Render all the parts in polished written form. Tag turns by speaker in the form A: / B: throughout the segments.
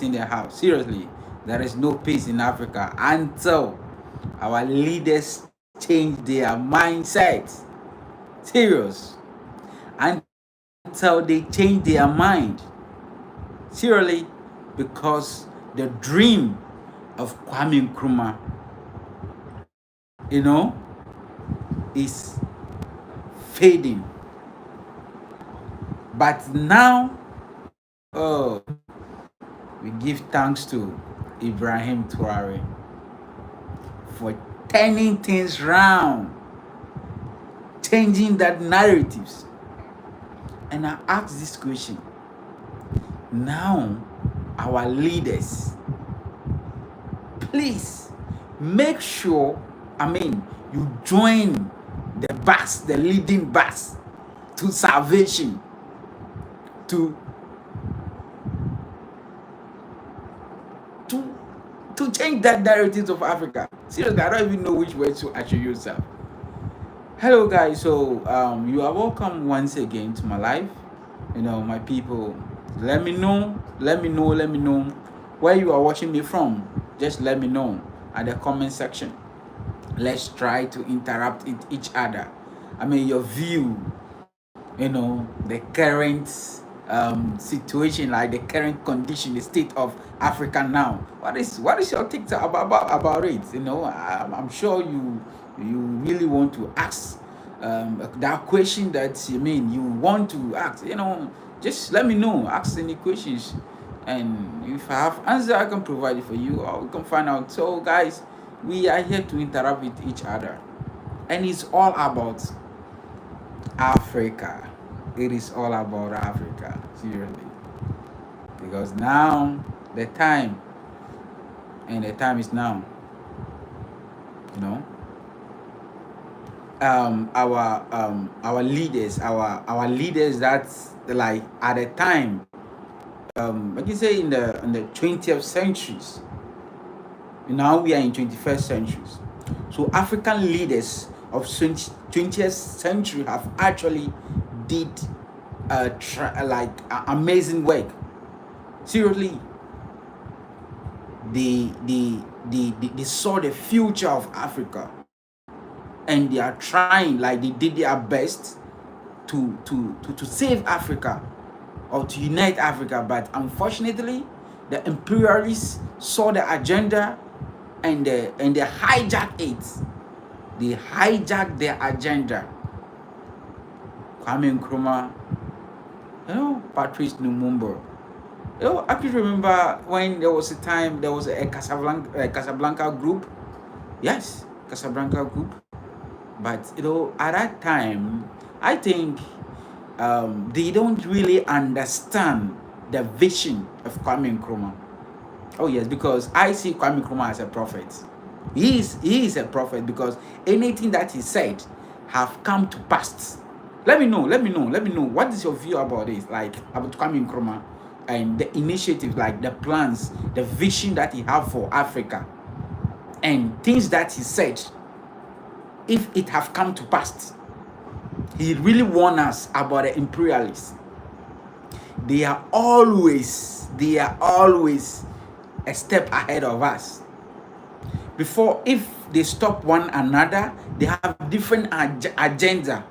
A: in the house. Seriously, there is no peace in Africa until our leaders change their mindset. Serious. Until they change their mind. Seriously, because the dream of Kwame Nkrumah, is fading. But now, oh, we give thanks to Ibrahim Traore for turning things round, changing that narratives. And I ask this question. Now, our leaders, please make sure, you join the bus, the leading bus to salvation, to change that narrative of Africa. Seriously, I don't even know which way to attribute yourself. Hello guys, so you are welcome once again to my life. My people, let me know where you are watching me from. Just let me know at the comment section. Let's try to interact with each other. Your view, the current situation, like the current condition, the state of Africa now. What is your take about it? I'm sure you really want to ask that question that you want to ask. Just let me know. Ask any questions, and if I have answer, I can provide it for you, or we can find out. So, guys, we are here to interact with each other, and it's all about Africa. It is all about Africa, seriously. Because now the time is now. Our leaders, that's like at the time, like you say in the 20th centuries. Now we are in 21st centuries. So African leaders of 20th century have actually did amazing work. Seriously, they saw the future of Africa, and they are trying, like they did their best to save Africa or to unite Africa. But unfortunately, the imperialists saw the agenda and they hijacked it. They hijacked their agenda. Kwame Nkrumah, Patrice Lumumba. I can remember when there was a time, there was a Casablanca group. Yes, Casablanca group. But at that time, I think they don't really understand the vision of Kwame Nkrumah. Oh yes, because I see Kwame Nkrumah as a prophet. He is a prophet, because anything that he said have come to pass. Let me know what is your view about this, like about Kwame Nkrumah and the initiative, like the plans, the vision that he have for Africa, and things that he said, if it have come to pass. He really warned us about the imperialists. They are always a step ahead of us. Before, if they stop one another, they have different agenda.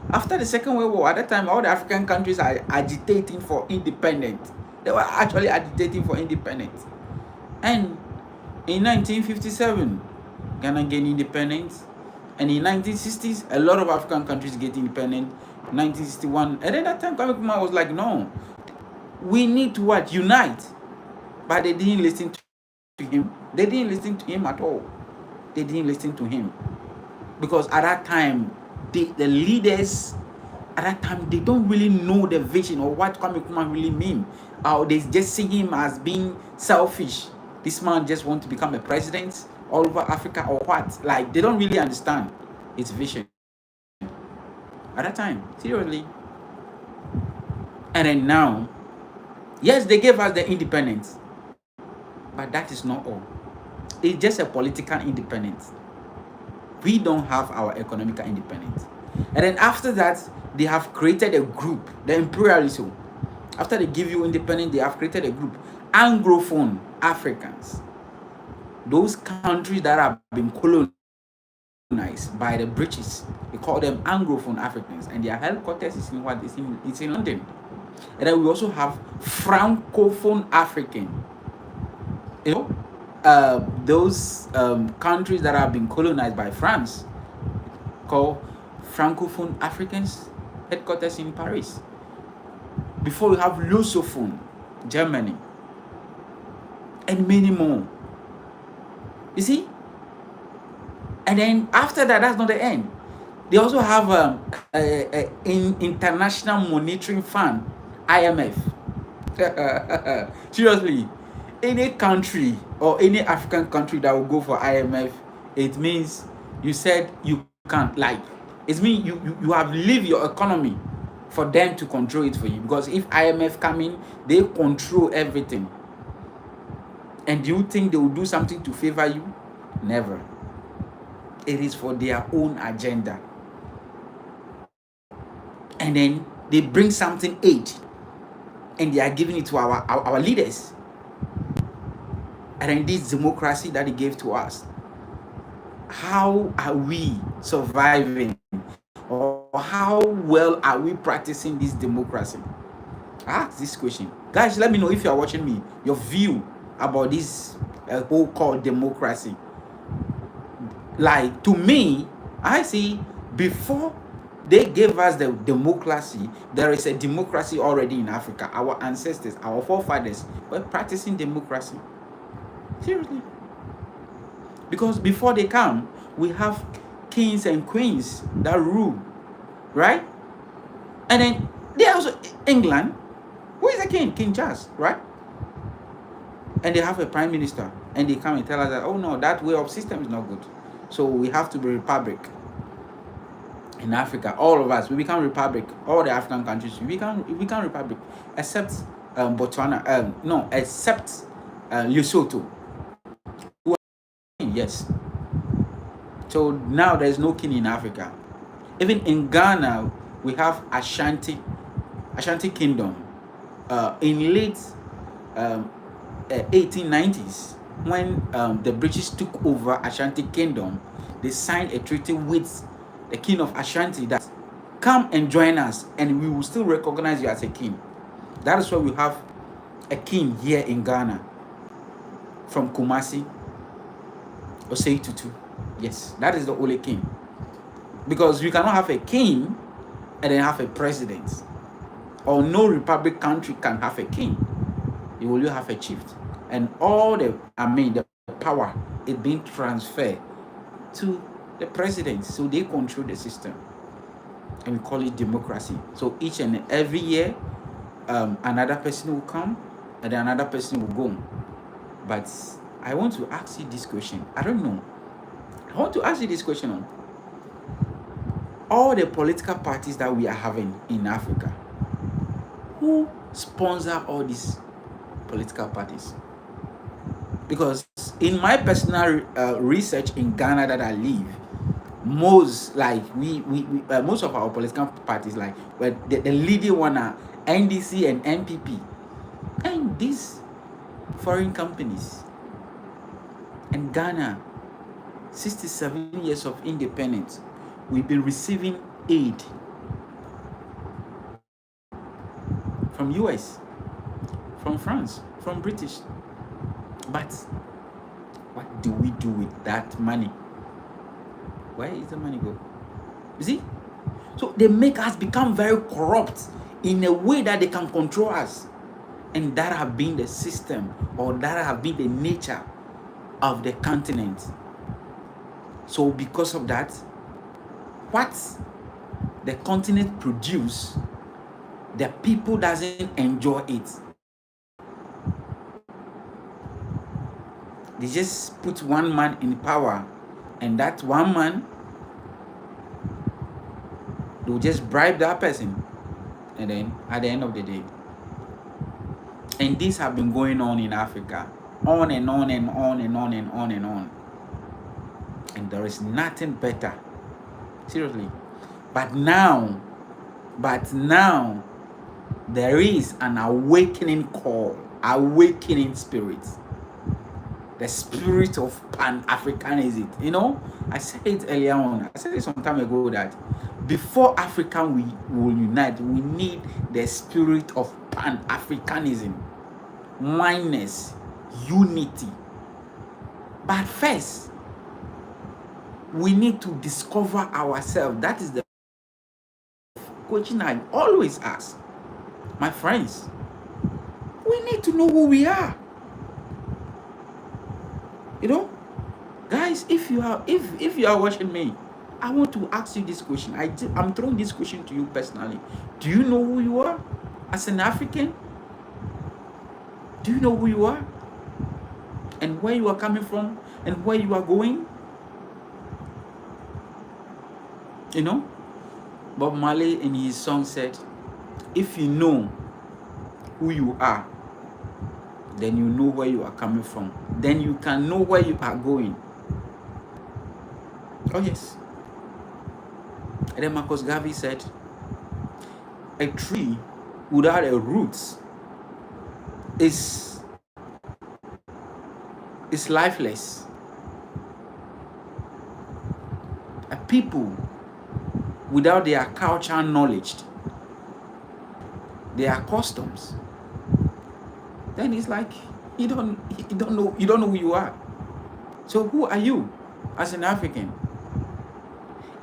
A: After the Second World War, at that time, all the African countries are agitating for independence. They were actually agitating for independence. And in 1957, Ghana gained independence. And in 1960s, a lot of African countries get independent. 1961, and then that time, Kwame Nkrumah was like, no, we need to unite. But they didn't listen to him. They didn't listen to him at all. They didn't listen to him. Because at that time, the leaders, at that time, they don't really know the vision or what Kwame Nkrumah really mean. Or they just see him as being selfish. This man just want to become a president all over Africa or what? Like, they don't really understand its vision. At that time, seriously. And then now, yes, they gave us the independence. But that is not all. It's just a political independence. We don't have our economical independence. And then after that, they have created a group, the imperialism. After they give you independence, they have created a group. Anglophone Africans, those countries that have been colonized by the British, we call them Anglophone Africans, and their headquarters is in what? It's in London. And then we also have Francophone African. You know, those countries that have been colonized by France, called Francophone Africans, headquarters in Paris. Before we have Lusophone, Germany, and many more. You see? And then after that, that's not the end. They also have an International Monetary Fund, IMF. Seriously, any country or any African country that will go for IMF, it means you said you can't, like, it means you have leave your economy for them to control it for you. Because if IMF come in, they control everything. And do you think they will do something to favor you? Never. It is for their own agenda. And then they bring something aid, and they are giving it to our leaders. And then this democracy that they gave to us, how are we surviving? Or how well are we practicing this democracy? I ask this question. Guys, let me know if you are watching me, your view about this whole called democracy. Like, to me, I see before they gave us the democracy, there is a democracy already in Africa. Our ancestors, our forefathers were practicing democracy. Seriously. Because before they come, we have kings and queens that rule, right? And then they also, England, who is the king? King Charles, right? And they have a prime minister, and they come and tell us that, oh no, that way of system is not good. So we have to be republic. In Africa, all of us, we become republic. All the African countries, we become republic, except Botswana. No, except Lesotho. Yes. So now there is no king in Africa. Even in Ghana, we have Ashanti Kingdom. In late 1890s, when the British took over Ashanti Kingdom, they signed a treaty with the king of Ashanti that come and join us, and we will still recognize you as a king. That is why we have a king here in Ghana, from Kumasi, Osei Tutu. Yes, that is the only king. Because you cannot have a king and then have a president. Or no republic country can have a king. You will have a chief. And all the power is being transferred to the president. So they control the system. And we call it democracy. So each and every year, another person will come and then another person will go. But I want to ask you this question. I don't know. I want to ask you this question on all the political parties that we are having in Africa. Who sponsor all these political parties? Because in my personal research in Ghana that I live, most most of our political parties, like the leading one are NDC and NPP, and these foreign companies. And Ghana, 67 years of independence, we've been receiving aid from US, from France, from British. But what do we do with that money? Where is the money go? You see? So they make us become very corrupt in a way that they can control us. And that have been the system, or that have been the nature of the continent. So because of that, what the continent produce, the people doesn't enjoy it. They just put one man in power, and that one man, they'll just bribe that person, and then at the end of the day, and this have been going on in Africa, on and on and on and on and on and on, and there is nothing better, seriously. But now there is an awakening call. awakening spirit, the spirit of Pan-Africanism. You know, I said it earlier on. I said it some time ago that before Africa we will unite, we need the spirit of Pan-Africanism, oneness, unity. But first, we need to discover ourselves. That is the question I always ask my friends. We need to know who we are. You know, guys, if you are watching me, I want to ask you this question. I'm throwing this question to you personally. Do you know who you are as an African? Do you know who you are and where you are coming from and where you are going? You know, Bob Marley in his song said, if you know who you are, then you know where you are coming from. Then you can know where you are going. Oh yes. And then Marcus Garvey said, a tree without a roots is lifeless. A people without their cultural knowledge, their customs, then it's like you don't know who you are. So who are you as an African?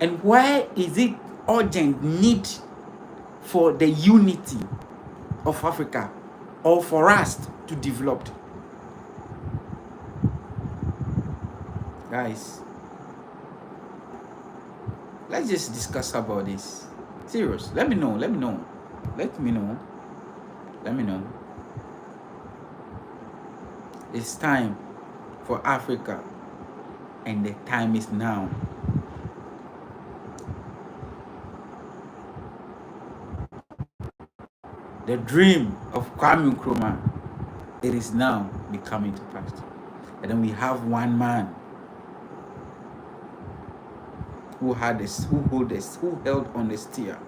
A: And why is it urgent need for the unity of Africa or for us to develop? Guys, let's just discuss about this. Serious. Let me know. It's time for Africa, and the time is now. The dream of Nkrumah, it is now becoming to pass. And then we have one man who held on the steer.